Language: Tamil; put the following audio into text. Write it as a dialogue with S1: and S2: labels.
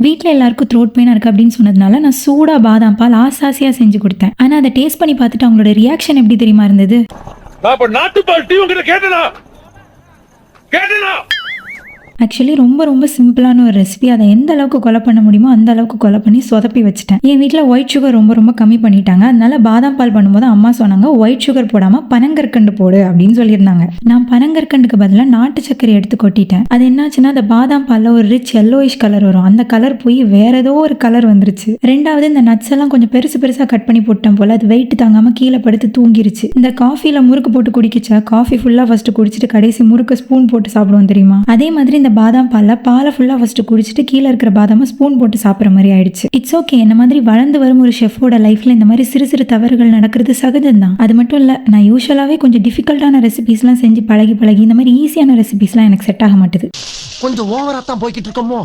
S1: வீட்டில் எல்லாருக்கும் த்ரோட் பெயினாக இருக்குது அப்படின்னு சொன்னதுனால நான் சூடாக பாதாம் பால் ஆசாசியாக செஞ்சு கொடுத்தேன். ஆனால் அதை டேஸ்ட் பண்ணி பார்த்துட்டு அவங்களோட ரியாக்ஷன் எப்படி தெரியுமா இருந்தது?
S2: நாட்டுப்பால் டீ உங்ககிட்ட கேட்டனா?
S1: ஆக்சுவலி ரொம்ப ரொம்ப சிம்பிளான ஒரு ரெசிபி. அதை எந்த அளவுக்கு கொலை பண்ண முடியுமோ அந்த அளவுக்கு கொலை பண்ணி சொதப்பி வச்சுட்டேன். என் வீட்டில் ஒயிட் சுகர் ரொம்ப ரொம்ப கம்மி பண்ணிட்டாங்க. அதனால பாதாம் பால் பண்ணும்போது அம்மா சொன்னாங்க, ஒயிட் சுகர் போடாமல் பனங்கற்கண்டு போடு அப்படின்னு சொல்லியிருந்தாங்க. நான் பனங்கற்கண்டுக்கு பதிலாக நாட்டு சர்க்கரை எடுத்து கொட்டிட்டேன். அது என்னாச்சுன்னா அந்த பாதாம் பாலில் ஒரு ரிச் எல்லோயிஷ் கலர் வரும். அந்த கலர் போய் வேற ஏதோ ஒரு கலர் வந்துருச்சு. ரெண்டாவது இந்த நட்ஸ் எல்லாம் கொஞ்சம் பெருசு பெருசாக கட் பண்ணி போட்டேன் போல. அது வெயிட் தாங்காமல் கீழே படுத்து தூங்கிருச்சு. இந்த காஃபியில் முறுக்கு போட்டு குடிக்கிச்சா, காஃபி ஃபுல்லாக ஃபர்ஸ்ட் குடிச்சிட்டு கடைசி முறுக்கு ஸ்பூன் போட்டு சாப்பிடுவோம் தெரியுமா? அதே மாதிரி இந்த பாதாம் பாலை ஃபுல்லா ஃபர்ஸ்ட் குடிச்சிட்டு கீழே இருக்கிற பாதாம ஸ்பூன் போட்டு சாப்பிட்ற மாதிரி ஆயிடுச்சு. It's okay. என்ன மாதிரி வளர்ந்து வரும் ஒரு ஷெஃபோட லைஃப்ல இந்த மாதிரி சிறு சிறு தவறுகள் நடக்கிறது சகஜம் தான். அது மட்டும் இல்ல, நான் யூஸ்வலாவே கொஞ்சம் டிஃபிகல்ட்டான ரெசிபிஸ்லாம் செஞ்சு பழகி இந்த மாதிரி ஈஸியான ரெசிபிஸ்லாம் எனக்கு செட் ஆக மாட்டுது.
S3: கொஞ்சம் ஓவரா தான் போய்கிட்டு இருக்கோமோ.